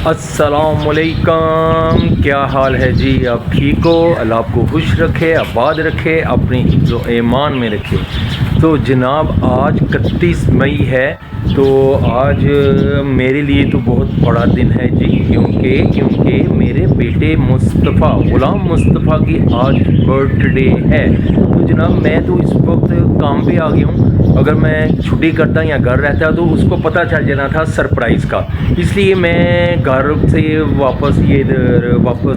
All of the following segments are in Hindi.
अस्सलामुअलैकुम, क्या हाल है जी? आप ठीक हो? अल्लाह आपको खुश रखे, आबाद रखे, अपनी हिफ्ज़ व ईमान में रखे। तो जनाब आज 31 मई है, तो आज मेरे लिए तो बहुत बड़ा दिन है जी, क्योंकि मेरे बेटे मुस्तफ़ा, ग़ुलाम मुस्तफ़ा की आज बर्थडे है। तो जनाब मैं तो इस वक्त काम पे आ गया हूँ। अगर मैं छुट्टी करता या घर रहता तो उसको पता चल जाना था सरप्राइज़ का, इसलिए मैं घर से वापस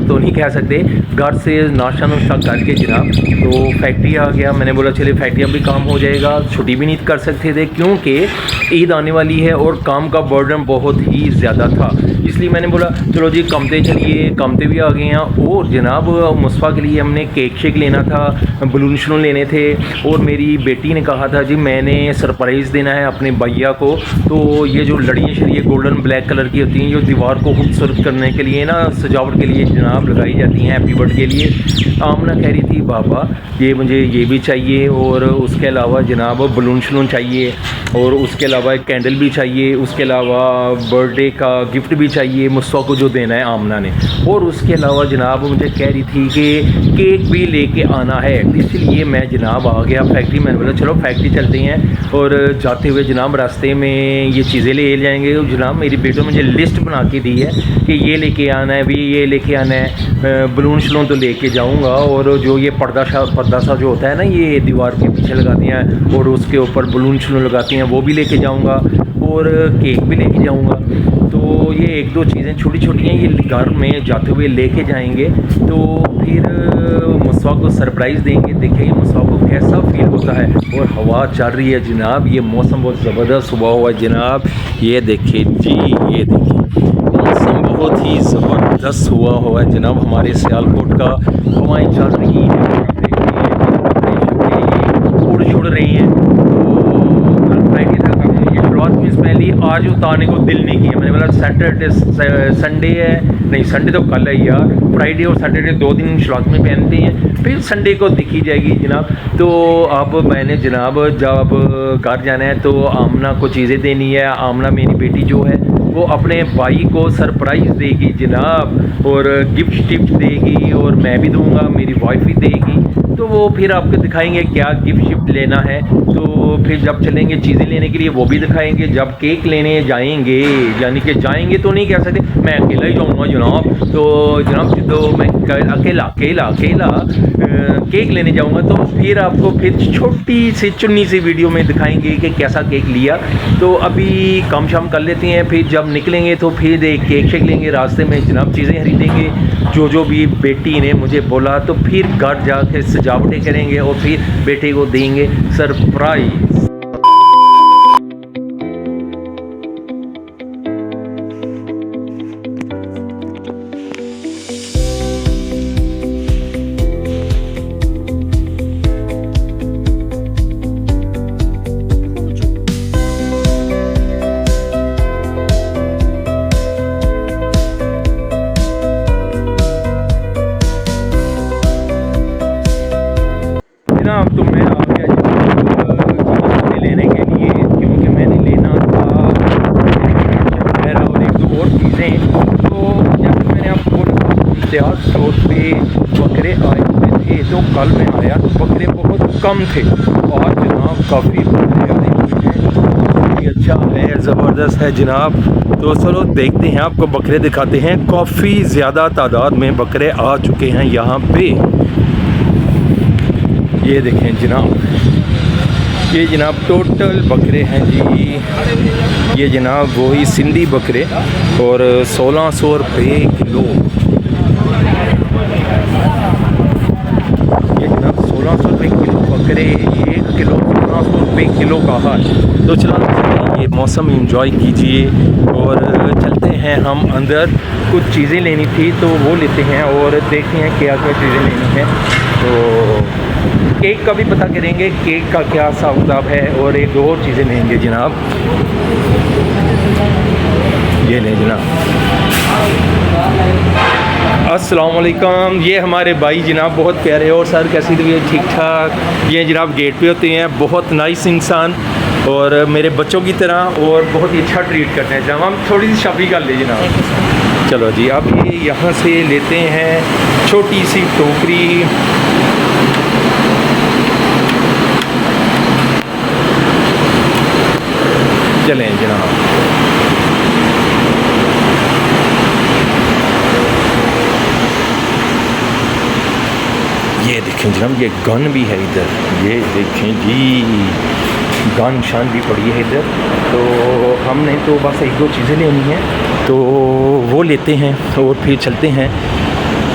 तो नहीं कह सकते, घर से नाश्ता करके जनाब तो फैक्ट्री आ गया। मैंने बोला चले फैक्ट्री भी काम हो जाएगा, छुट्टी भी नहीं कर सकते थे क्योंकि ईद आने वाली है और काम का बर्डन बहुत ही ज़्यादा था। इसलिए मैंने बोला चलो जी कमते चलिए, कमते भी आ गए हैं। और जनाब मुस्तफ़ा के लिए हमने केक शेक लेना था, बलून शलून लेने थे, और मेरी बेटी ने कहा था जी मैंने सरप्राइज़ देना है अपने भैया को। तो ये जो लड़ियाँ शड़ियाँ गोल्डन ब्लैक कलर की होती हैं जो दीवार को खूबसूरत करने के लिए ना, सजावट के लिए जनाब लगाई जाती हैं हैप्पी बर्थडे के लिए। आमना कह रही थी बाबा ये मुझे ये भी चाहिए, और उसके अलावा जनाब बलून शलून चाहिए, और उसके अलावा एक कैंडल भी चाहिए, उसके अलावा बर्थडे का गिफ्ट भी चाहिए मुस्तफ़ा को जो देना है आमना ने। और उसके अलावा जनाब मुझे कह रही थी कि केक भी लेके आना है, इसलिए मैं जनाब आ गया फैक्ट्री। मैंने बोला चलो फैक्ट्री चलते हैं, और जाते हुए जनाब रास्ते में ये चीज़ें ले जाएंगे। जनाब मेरी बेटों मुझे लिस्ट बना के दी है कि ये लेके आना है, भी ये लेके आना है, बलून शलून तो लेके जाऊंगा, और जो ये पर्दा सा जो होता है ना ये दीवार के पीछे लगाती हैं और उसके ऊपर बलून शलून लगाती हैं वो भी लेके जाऊंगा, और केक भी लेके जाऊंगा। तो ये एक दो चीज़ें छोटी छोटी हैं ये घर में जाते हुए लेके जाएंगे, तो फिर मुस्तफ़ा को सरप्राइज़ देंगे। देखिए मुस्तफ़ा को कैसा फील होता है। और हवा चल रही है जनाब, ये मौसम बहुत ज़बरदस्त हुआ हुआ है जनाब। ये देखिए जी, ये देखिए मौसम बहुत ही ज़बरदस्त हुआ है जनाब। हमारे सियालकोट का हवाएं चल रही हैं, उड़ रही हैं। तो कल फ्राइडे था, ये शुरुआत में पहले आज उतारने को दिल नहीं किया। मैंने बोला सैटरडे संडे है, नहीं संडे तो कल है यार, फ्राइडे और सैटरडे 2 दिन शुरुआत में पहनते हैं, फिर संडे को दिखी जाएगी जनाब। तो अब मैंने जनाब जब घर जाना है तो आमना को चीज़ें देनी है। आमना मेरी बेटी जो है वो अपने भाई को सरप्राइज़ देगी जनाब, और गिफ्ट टिफ्ट देगी, और मैं भी दूंगा, मेरी वाइफ भी देगी। तो वो फिर आपको दिखाएंगे क्या गिफ्ट शिफ्ट लेना है। तो फिर जब चलेंगे चीज़ें लेने के लिए वो भी दिखाएंगे। जब केक लेने जाएंगे, यानी कि जाएंगे तो नहीं कह सकते, मैं अकेला ही जाऊंगा जनाब। तो जनाब तो मैं अकेला केक लेने जाऊंगा, तो फिर आपको फिर छोटी सी चुन्नी सी वीडियो में दिखाएंगे कि कैसा केक लिया। तो अभी काम शाम कर लेते हैं, फिर जब निकलेंगे तो फिर एक केक शेक लेंगे, रास्ते में जनाब चीज़ें खरीदेंगे जो भी बेटी ने मुझे बोला। तो फिर घर जाके सजावटें करेंगे और फिर बेटे को देंगे सरप्राइज़। जनाब तो मैं आ गया चीज़ें लेने के लिए, क्योंकि मैंने लेना था और एक दो और चीज़ें। तो जब मैंने आपको बोला इम्तियाज़ स्टोर पे बकरे आए हुए थे, तो कल मैं आया तो बकरे बहुत कम थे, और जनाब काफ़ी बकरे आए हुए हैं, अच्छा है, ज़बरदस्त है जनाब। तो चलो देखते हैं, आपको बकरे दिखाते हैं। काफ़ी ज़्यादा तादाद में बकरे आ चुके हैं यहाँ पे। ये देखें जनाब, ये जनाब टोटल बकरे हैं जी, ये जनाब वही सिंधी बकरे, और 1600 रुपये किलो। ये जनाब 1600 रुपये किलो बकरे, 1 किलो 1600 रुपये किलो का है। तो चलो ये मौसम एंजॉय कीजिए, और चलते हैं हम अंदर। कुछ चीज़ें लेनी थी तो वो लेते हैं, और देखते हैं क्या क्या चीज़ें लेनी हैं। तो केक का भी पता करेंगे केक का क्या हिसाब किताब है, और एक दो और चीज़ें लेंगे जनाब। ये ले जनाब, अस्सलाम वालेकुम। ये हमारे भाई जनाब बहुत प्यारे, और सर कैसी तबीयत? ठीक ठाक। ये जनाब गेट पे होते हैं, बहुत नाइस इंसान, और मेरे बच्चों की तरह, और बहुत ही अच्छा ट्रीट करते हैं जनाब। हम थोड़ी सी शॉपिंग कर ले जनाब। चलो जी, अब ये यहाँ से लेते हैं छोटी सी टोकरी। चलें जनाब, ये देखें जनाब, ये गन भी है इधर, ये देखें जी, गन शान भी पड़ी है इधर। तो हमने तो बस एक दो चीज़ें लेनी हैं तो वो लेते हैं और फिर चलते हैं।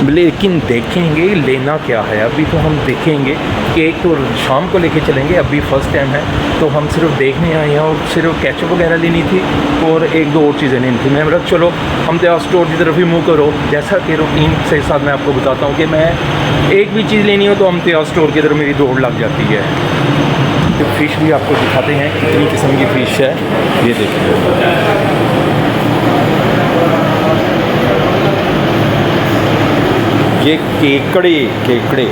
लेकिन देखेंगे लेना क्या है, अभी तो हम देखेंगे। केक तो शाम को लेके चलेंगे, अभी फ़र्स्ट टाइम है तो हम सिर्फ देखने आए हैं और सिर्फ केचप वगैरह लेनी थी और एक दो और चीज़ें लेनी थी। मैं बोला चलो हम तो स्टोर की तरफ ही मूव करो। जैसा कि रूटीन से साथ मैं आपको बताता हूँ कि मैं एक भी चीज़ लेनी हो तो हम तो स्टोर की तरफ मेरी दौड़ लग जाती है। तो फ़िश भी आपको दिखाते हैं कितनी किस्म की फ़िश है, ये देखिए। ये केकड़े केकड़े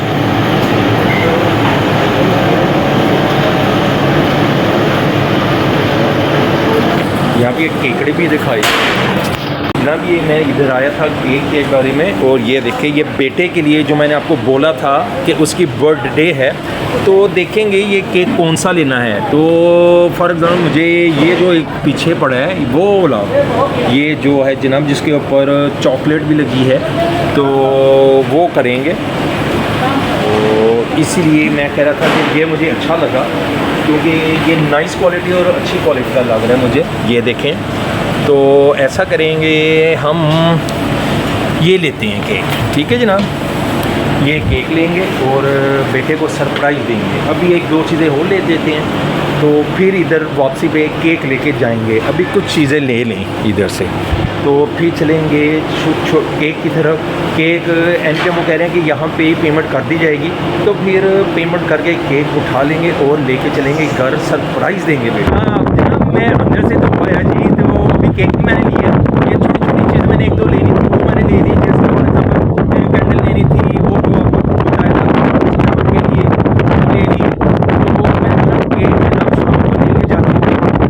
यहाँ पे केकड़े भी दिखाए जनाब। ये मैं इधर आया था केक के बारे में और ये देखिए, ये बेटे के लिए जो मैंने आपको बोला था कि उसकी बर्थडे है तो देखेंगे ये केक कौन सा लेना है। तो फॉर एग्जाम्पल मुझे ये जो एक पीछे पड़ा है वो वाला, ये जो है जनाब जिसके ऊपर चॉकलेट भी लगी है तो वो करेंगे। तो इसीलिए मैं कह रहा था कि ये मुझे अच्छा लगा क्योंकि ये नाइस क्वालिटी और अच्छी क्वालिटी का लग रहा है मुझे। ये देखें, तो ऐसा करेंगे हम ये लेते हैं केक, ठीक है जनाब। ये केक लेंगे और बेटे को सरप्राइज़ देंगे। अभी एक दो चीज़ें और ले देते हैं तो फिर इधर वापसी पे केक लेके जाएंगे। अभी कुछ चीज़ें ले लें इधर से तो फिर चलेंगे केक की तरफ। केक एंड पे वो कह रहे हैं कि यहाँ पे पेमेंट कर दी जाएगी तो फिर पेमेंट करके केक उठा लेंगे और लेके चलेंगे घर, सरप्राइज़ देंगे बेटा। हाँ जनाब, मैं अंदर से तो आया जी, तो अभी केक मैंने लिया। ये छोटी छोटी चीज़ मैंने एक दो लेनी थी वो मैंने ले ली, जैसे फॉर एग्जाम्पल कैंडल लेनी थी वो जो बताया था के लिए ले ली। तो मैं केक जनाब शाम को लेके जाती हूँ।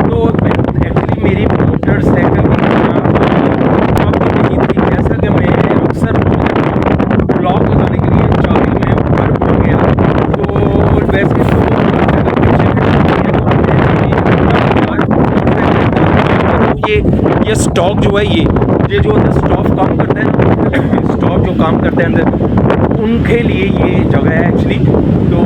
तो एक्चुअली मेरी मोटरसाइकिल की चाबी नहीं थी, जैसा कि मैं अक्सर ब्लॉक लगाने के लिए चाबी मैं घर भूल गया। तो वैसे तो ये स्टॉक जो है ये जो अंदर स्टॉक काम करता है ना, स्टॉक जो काम करता है अंदर, उनके लिए ये जगह है एक्चुअली। तो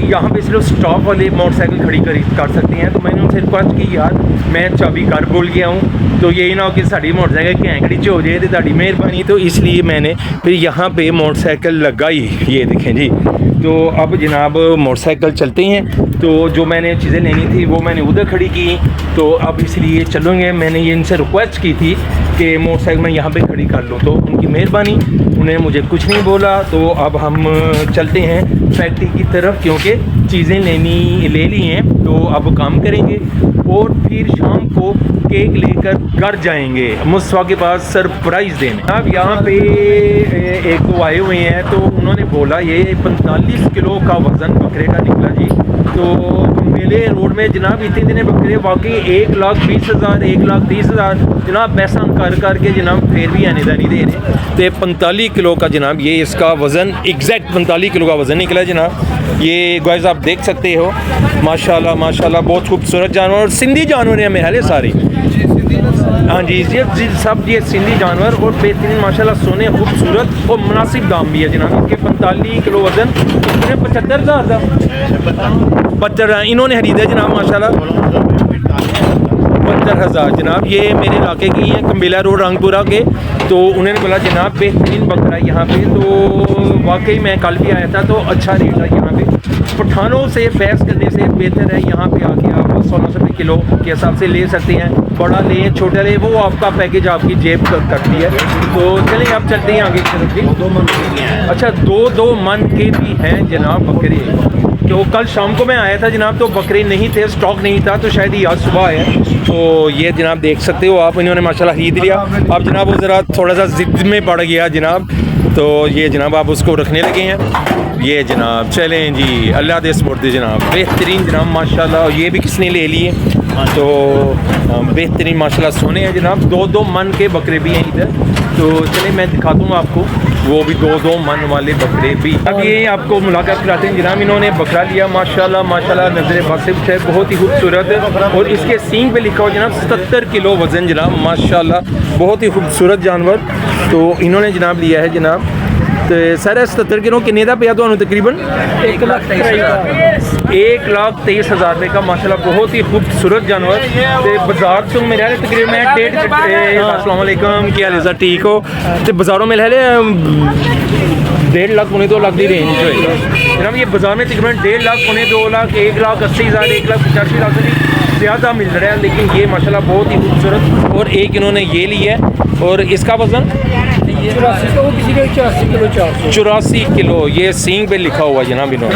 यहाँ पे सिर्फ स्टॉक वाले मोटरसाइकिल खड़ी कर सकते हैं। तो मैंने उनसे रिक्वेस्ट की, यार मैं चाबी घर भूल गया हूँ तो यही ना हो कि साड़ी मोटरसाइकिल कैंकड़ी च हो जाए तो ताड़ी मेहरबानी। तो इसलिए मैंने फिर यहाँ पे मोटरसाइकिल लगाई। ये देखें जी, तो अब जनाब मोटरसाइकिल चलते हैं। तो जो मैंने चीज़ें लेनी थी वो मैंने उधर खड़ी की, तो अब इसलिए चलूँगे। मैंने ये इनसे रिक्वेस्ट की थी कि मोटरसाइकिल मैं यहाँ पे खड़ी कर लूँ, तो उनकी मेहरबानी, उन्हें मुझे कुछ नहीं बोला। तो अब हम चलते हैं फैक्ट्री की तरफ क्योंकि चीज़ें ले ली हैं तो अब काम करेंगे और फिर शाम को केक लेकर घर जाएंगे मुस्तफ़ा के पास सरप्राइज़ देने। अब यहाँ पे एक दो आए हुए हैं तो उन्होंने बोला ये 45 किलो का वज़न बकरे का निकला जी। तो मेले रोड में जनाब इतने बकरे वाकई 1,20,000 1,30,000 जनाब पैसा कर जनाब फिर भी आने नहीं दे रहे। तो 45 किलो का जनाब ये इसका वज़न, एग्जैक्ट 45 किलो का वज़न निकला जनाब। ये गाइस आप देख सकते हो, माशाल्लाह माशाल्लाह बहुत खूबसूरत जानवर और सिंधी जानवर हैं मेरे सारे। हाँ जी, ये सब ये सिंधी जानवर और बेहतरीन माशाल्लाह सोने खूबसूरत और मुनासिब दाम भी है जनाब। इनके 45 किलो वज़न 75,000 का 75 इन्होंने खरीदा जनाब माशाल्लाह 72,000 जनाब। ये मेरे इलाके की हैं, कम्बिला रोड रंगपुरा के। तो उन्होंने बोला जनाब बेहतरीन बकरा है यहाँ पे। तो वाकई मैं कल भी आया था तो अच्छा रेट है यहाँ पे। पठानों से बहस करने से बेहतर है यहाँ पे आके आप 1600 रुपये किलो के हिसाब से ले सकते हैं। बड़ा लें छोटा लें वो आपका पैकेज आपकी जेब करती है। तो चलें अब चलते हैं आगे की तरफ जी। 2 मन के हैं। अच्छा 2 मन के भी हैं जनाब बकरे। तो कल शाम को मैं आया था जनाब तो बकरे नहीं थे, स्टॉक नहीं था, तो शायद ही आज सुबह आया। तो ये जनाब देख सकते हो आप, इन्होंने माशाल्लाह खरीद लिया। अब जनाब वो ज़रा थोड़ा सा ज़िद में पड़ गया जनाब, तो ये जनाब आप उसको रखने लगे हैं। ये जनाब चलें जी, अल्लाह दे स्पोर्ट जनाब, बेहतरीन जनाब माशाल्लाह। ये भी किसने ले लिए, तो बेहतरीन माशाल्लाह सोने हैं जनाब। 2 मन के बकरे भी हैं इधर। तो चलिए मैं दिखाता हूँ आपको, वो भी दो मन वाले बकरे भी। अब ये आपको मुलाकात कराते हैं जनाब। इन्होंने बकरा लिया, माशाल्लाह माशाल्लाह, नज़र बासिफ है, बहुत ही खूबसूरत, और इसके सींग पे लिखा हुआ जनाब 77 किलो वज़न जनाब, माशाल्लाह बहुत ही खूबसूरत जानवर। तो इन्होंने जनाब लिया है जनाब, तो सर 77 किलो किन्ने दा पिया तो तकरीबन 1,23,000 रुपये का, माशाल्लाह बहुत ही खूबसूरत जानवर। तो बाजार तो मेरे हाल तकरीबन 1.5 अस्सलाम वालेकुम, क्या हाल है, ठीक हो? तो बाज़ारों में हाल 1.5 लाख पौने 2 लाख की रेंज होएगा जनाब। ये बाजार में तकरीबन 1.5 लाख पौने 2 लाख, 1,80,000, 1,85,000 से भी ज़्यादा मिल रहा है, लेकिन ये माशाल्लाह बहुत ही खूबसूरत। और एक इन्होंने ये लिया है, और इसका वज़न 84 किलो, ये सींग पे लिखा हुआ है जनाब इन्होंने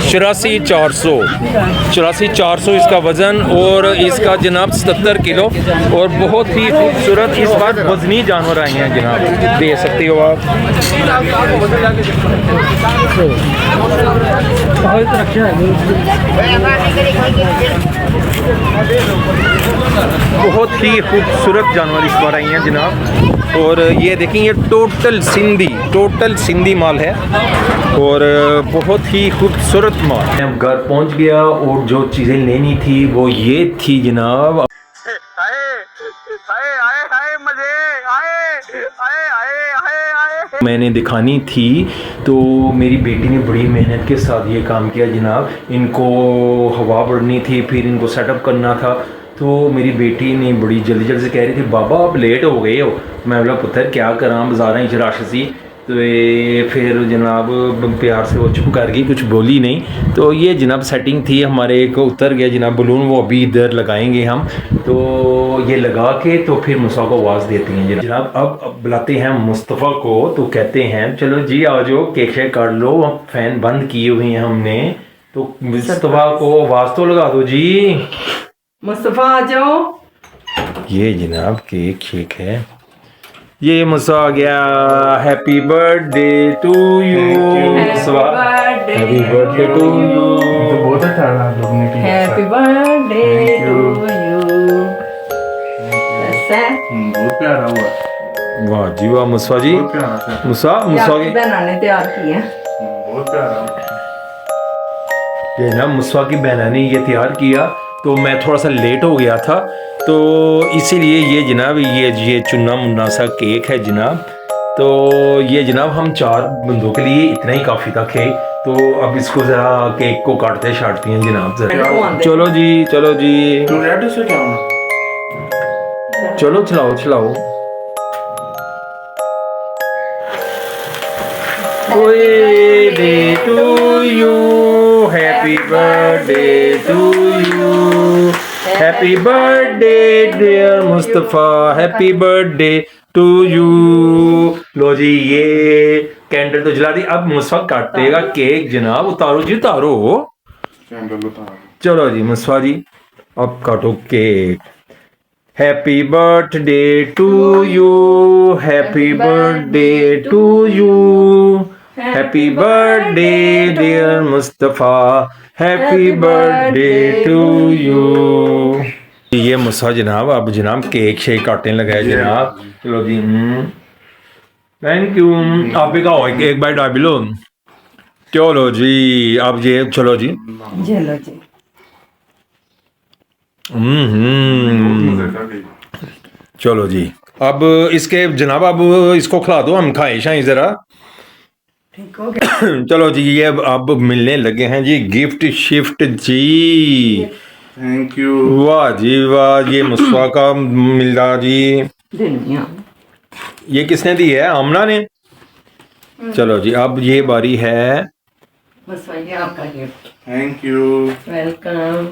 84,400 इसका वज़न, और इसका जनाब 77 किलो, और बहुत ही खूबसूरत इस बार वज़नी जानवर आए हैं जनाब, दे सकते हो आप। बहुत ही खूबसूरत जानवर इस बार आई हैं जनाब। और ये देखें, ये टोटल सिंधी माल है, और बहुत ही खूबसूरत माल। मैं घर पहुंच गया, और जो चीज़ें लेनी थी वो ये थी जनाब। मैंने दिखानी थी, तो मेरी बेटी ने बड़ी मेहनत के साथ ये काम किया जनाब। इनको हवा बढ़नी थी, फिर इनको सेटअप करना था, तो मेरी बेटी ने बड़ी जल्दी से कह रही थी बाबा आप लेट हो गए हो। मैं बोला पुत्र क्या करा, बाजारा च रश सी। तो फिर जनाब प्यार से वो चुप कर गई, कुछ बोली नहीं। तो ये जनाब सेटिंग थी, हमारे एक उतर गया जनाब बलून, वो अभी इधर लगाएंगे हम। तो ये लगा के तो फिर मुस्तफ़ा को आवाज़ देती हैं जनाब। अब बुलाते हैं मुस्तफ़ा को, तो कहते हैं चलो जी आ जाओ, केक शेक काट लो। अब फ़ैन बंद किए हुए हैं हमने, तो मुस्तफ़ा को आवाज़ तो लगा दो जी। मुस्तफ़ा आ जाओ। ये जनाब केक शेक है, ये मुस्तफ़ा आ गया। Happy birthday to you Mustafa, happy birthday to you. तो बहुत अच्छा रहा आप लोगों ने किया। Happy birthday to you. बहुत प्यारा हुआ। वाह जी वाह मुस्तफ़ा जी, बहुत प्यारा था। मुस्तफ़ा की बहना ने तैयार किया। बहुत प्यारा। ये ना मुस्तफ़ा की बहना ने ये तैयार किया, तो मैं थोड़ा सा लेट हो गया था, तो इसीलिए ये जनाब ये चुन्ना मुन्ना सा केक है जनाब। तो ये जनाब हम 4 बंदों के लिए इतना ही काफ़ी था केक। तो अब इसको ज़रा केक को काटते छाटते हैं जनाब ज़रा। चलो जी चलो जी, तो रेड से क्या होना? चलो चलाओ। Birthday to you, happy birthday to you, happy birthday dear Mustafa, happy birthday to you। लो जी ये कैंडल तो जला दी, अब मुस्तफ़ा काटेगा केक जनाब। उतारो जी उतारो। कैंडल उतार। चलो जी मुस्तफ़ा जी अब काटो cake. Happy birthday to you, happy birthday to you, happy birthday dear Mustafa, happy birthday to you. ये मुस्तफ़ा जनाब अब जनाब केक शेक काटने लगा है जनाब। चलो जी थैंक यू। आप भी खाओ एक बाइट आप भी लो। चलो जी अब ये चलो जी। चलो जी। चलो जी अब इसके जनाब अब इसको खिला दो, हम खाए शाही जरा। ठीक हो गया। चलो जी ये अब मिलने लगे हैं जी गिफ्ट शिफ्ट जी। Thank you. वाह जी वाह, ये मुस्तफ़ा का मिला जी। दुनिया ये किसने दी है? आमना ने। चलो जी अब ये बारी है। मुस्तफ़ा ये आपका गिफ्ट। Thank you. वेलकम।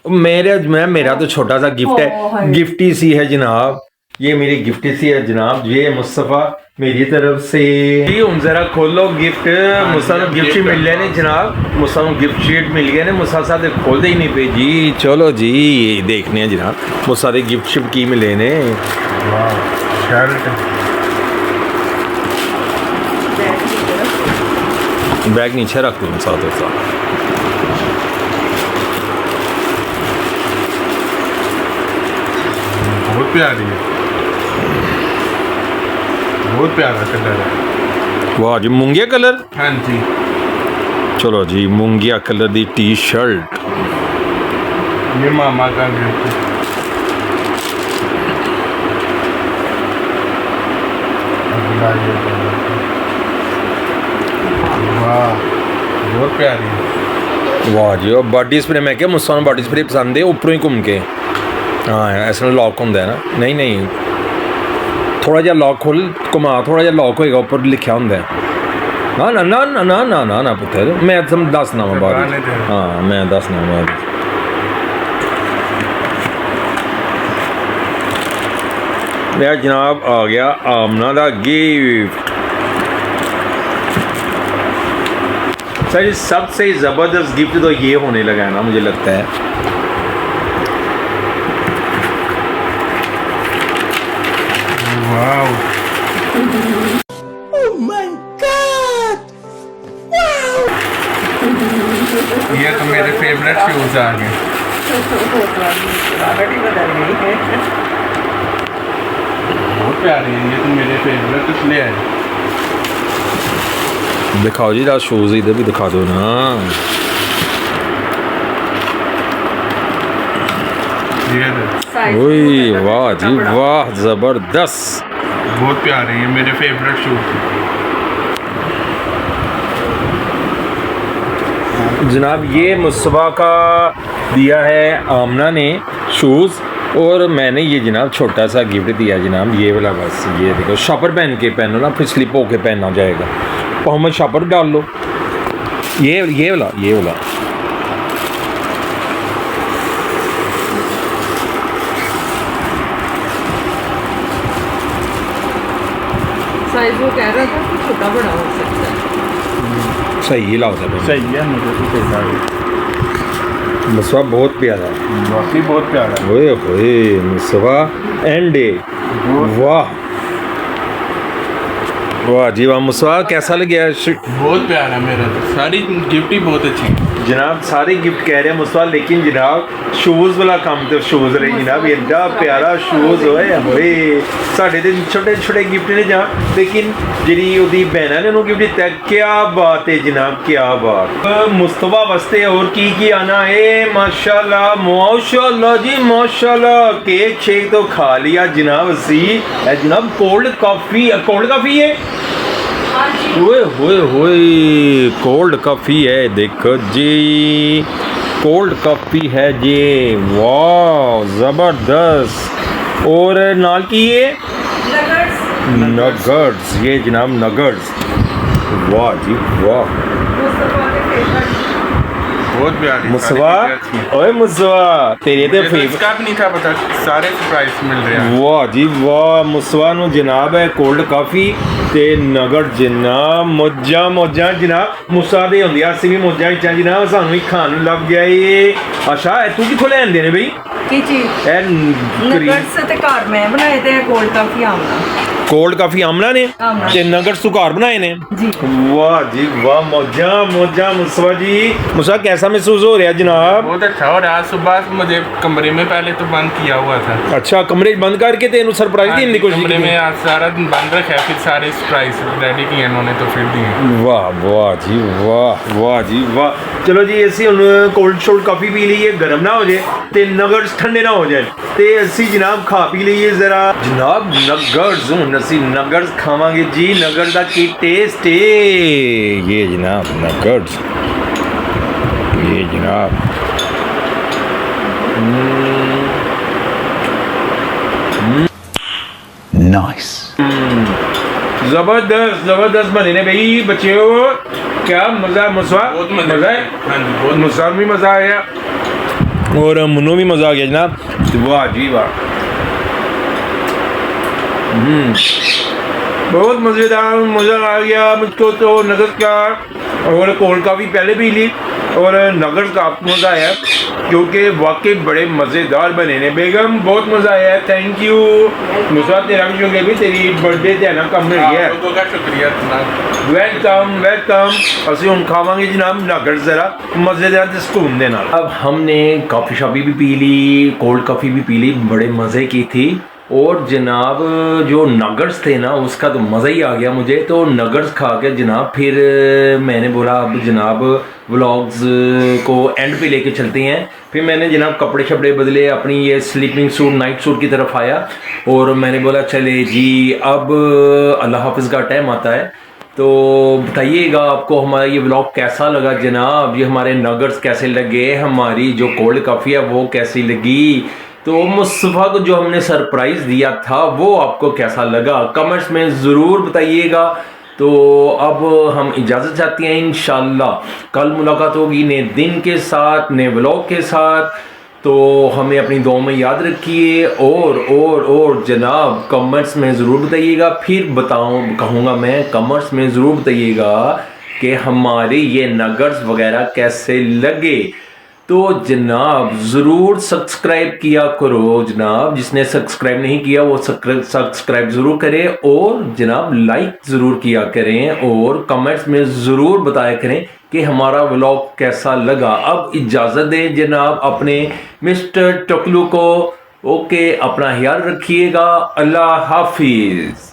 मेरा तो छोटा सा गिफ्ट है, गिफ्टी सी है जनाब। ये मेरी गिफ्टी सी है जनाब। ये मुस्तफ़ा मेरी तरफ से जी। हम जरा खोलो गिफ्ट। मुस्तफ़ा गिफ्ट शीट मिल गया जनाब, मुस्तफ़ा गिफ्ट शीट मिल गया ने। मुस्तफ़ा साहब खोल दे ही नहीं पे जी। चलो जी देखने जनाब मुस्तफ़ा गिफ्ट शिफ्ट की मिले ने। बैग नीचे रख दूँ साथ साथ। बहुत प्यारी है। बहुत प्यारा कलर है। वाह जी, मूंगिया कलर। हाँ जी, चलो जी, मूंगिया कलर दी टी शर्ट। ये मामा का गिफ्ट। अगला ये कलर। वाह, बहुत प्यारी है। वाह जी, और बॉडी स्प्रे मैं क्या मुझसे बॉडी स्प्रे पसंद है ऊपरों ही घूम के। हाँ ऐसा लॉक होंगे है ना, नहीं नहीं थोड़ा जहा लॉक खोल घुमा, थोड़ा जहा लॉक होएगा ऊपर लिखा होंगे। ना ना ना ना ना ना ना ना पुत्तर, मैं तुम दसना वा बाद। हाँ मैं दसना बाद। मेरा जनाब आ गया आमना दा गिफ्ट। सर सबसे ज़बरदस्त गिफ्ट तो ये होने लगा है ना, मुझे लगता है। वाह, ये तो मेरे फेवरेट शूज आ गए। ऑलरेडी बदल गई है। बहुत प्यारे हैं, ये तो मेरे फेवरेट इसलिए है। दिखाओ जी, शूज़ इधर भी दिखा दो ना। ये दे। ओए वाह जी वाह, ज़बरदस्त। बहुत प्यारे हैं, मेरे फेवरेट शूज। जनाब ये मुस्तफ़ा का दिया है आमना ने शूज़, और मैंने ये जनाब छोटा सा गिफ्ट दिया जनाब, ये वाला। बस ये देखो, शॉपर पहन के पहनो ना, फिर स्लिप होके पहनना जाएगा। पाँव में शॉपर डाल लो। ये वाला साइज वो कह रहा था कि छोटा बड़ा हो सकता है। सही लाओ था सही है, मुझे तो सही लगा। मुस्तफ़ा बहुत प्यारा। वाकई बहुत प्यारा है। ओए होए मुस्तफ़ा एंड डे। वाह वाह जी वाह। मुस्तफ़ा कैसा लग गया? बहुत प्यारा है मेरा तो, सारी गिफ्ट ही बहुत अच्छी है। जनाब सारे गिफ्ट कह रहे हैं मुस्तफ़ा, लेकिन जनाब शूज़ वाला काम तो शूज़ रहे जनाब। एडा प्यारा शूज़ होए होए। साढ़े तो छोटे छोटे गिफ्ट ने जा, लेकिन जी ओदी भैन ने उन्होंने गिफ्ट दिता। क्या बात है जनाब, क्या बात। मुस्तफ़ा वास्ते और की आना है। माशाल्लाह माशाल्लाह जी माशाल्लाह। केक शेक तो खा लिया जनाब असी। जनाब कोल्ड काफ़ी है। ओए होए होए, कोल्ड कॉफ़ी है, देखो जी कोल्ड कॉफ़ी है जी। वाह ज़बरदस्त। और नाल की ये नगर्स, ये जनाब नगर्स। वाह जी वाह। बहुत प्यारी। मुस्तफ़ा ओए मुस्तफ़ा तेरे तो फेवरेट इसका भी नहीं था पता, सारे सरप्राइज मिल रहे हैं। वाह जी वाह। मुस्तफ़ा नु जनाब है कोल्ड काफ़ी ते नगट जनाब। मौजा जनाब मुस्सा दे होंदियां, असीं भी मौजा ही जनाब, सानू ही खान लग गया ये। अच्छा तू कित्थों लैंदे ने बई की चीज? नगट्स ते घर मैं बनाए थे, कोल्ड काफी आमना। कोल्ड काफ़ी आमना ने ते नगट्स तू घर बनाए ने जी। वाह जी वाह। मौजा मुस्तफ़ा जी। मुस्तफ़ा कैसा महसूस हो रहा जनाब? बहुत अच्छा हो रहा है। सुबह मुझे कमरे में पहले तो बंद किया हुआ था। अच्छा कमरे बंद करके तेन सरप्राइज देने की कोशिश कमरे की? में आज सारा दिन बंद रखा है, फिर सारे सरप्राइज रेडी किए इन्होंने तो फिर दिए। वाह वाह जी वाह वाह जी वाह। चलो जी असी हुण कोल्ड शोल्ड काफ़ी पी लीए, गर्म ना हो जाए ते नगट्स ठंडे ना हो जाए ते असी जनाब खा पी लीए जरा जनाब नगट्स। हुण असी नगट्स खावांगे जी। नगट्स दा की टेस्ट है ये जनाब, नगट्स ये जनाब। Nice. जबरदस्त बने ने भाई बच्चे हो। क्या मज़ा मुस्तफ़ा? बहुत मज़ा है। हाँ जी, बहुत मुस्तफ़ा भी मज़ा आया और मुन्नो भी मज़ा आ गया जनाब। वाह जी वाह। बहुत मज़ेदार, मज़ा आ गया मुझको तो नगद का। और कोल्ड काफ़ी पहले भी ली और नगद का मज़ा आया क्योंकि वाकई बड़े मज़ेदार बने ने। बेगम बहुत मज़ा आया, थैंक यू। मुस्तफ़ा तेरा भी शुक्रिया भी, तेरी बर्थडे ते ना कम रही है। आप लोगों का शुक्रिया जनाब। वेलकम। असं हम खावांगे जनाब नगट ज़रा मज़ेदार सुकून देना। अब हमने कॉफ़ी शॉपी भी पी ली, कोल्ड कॉफ़ी भी पी ली, बड़े मज़े की थी। और जनाब जो नगर्स थे ना उसका तो मज़ा ही आ गया मुझे। तो नगर्स खा के जनाब फिर मैंने बोला अब जनाब व्लॉग्स को एंड पे लेके चलते हैं। फिर मैंने जनाब कपड़े शपड़े बदले, अपनी ये स्लीपिंग सूट नाइट सूट की तरफ आया और मैंने बोला चले जी अब अल्लाह हाफिज़ का टाइम आता है। तो बताइएगा आपको हमारा ये व्लॉग कैसा लगा जनाब, ये हमारे नगर्स कैसे लगे, हमारी जो कोल्ड कॉफ़ी है वो कैसी लगी, तो मुस्तफ़ा को जो हमने सरप्राइज़ दिया था वो आपको कैसा लगा कमेंट्स में ज़रूर बताइएगा। तो अब हम इजाज़त चाहते हैं, इंशाल्लाह कल मुलाकात होगी नए दिन के साथ, नए व्लॉग के साथ। तो हमें अपनी दुआ में याद रखिए और जनाब कमेंट्स में ज़रूर बताइएगा, फिर कहूँगा मैं कमेंट्स में ज़रूर बताइएगा कि हमारे ये नगर्स वगैरह कैसे लगे। तो जनाब ज़रूर सब्सक्राइब किया करो जनाब, जिसने सब्सक्राइब नहीं किया वो सब्सक्राइब ज़रूर करें और जनाब लाइक ज़रूर किया करें और कमेंट्स में ज़रूर बताया करें कि हमारा व्लॉग कैसा लगा। अब इजाज़त दें जनाब अपने मिस्टर टकलू को। ओके, अपना ख्याल रखिएगा, अल्लाह हाफिज़।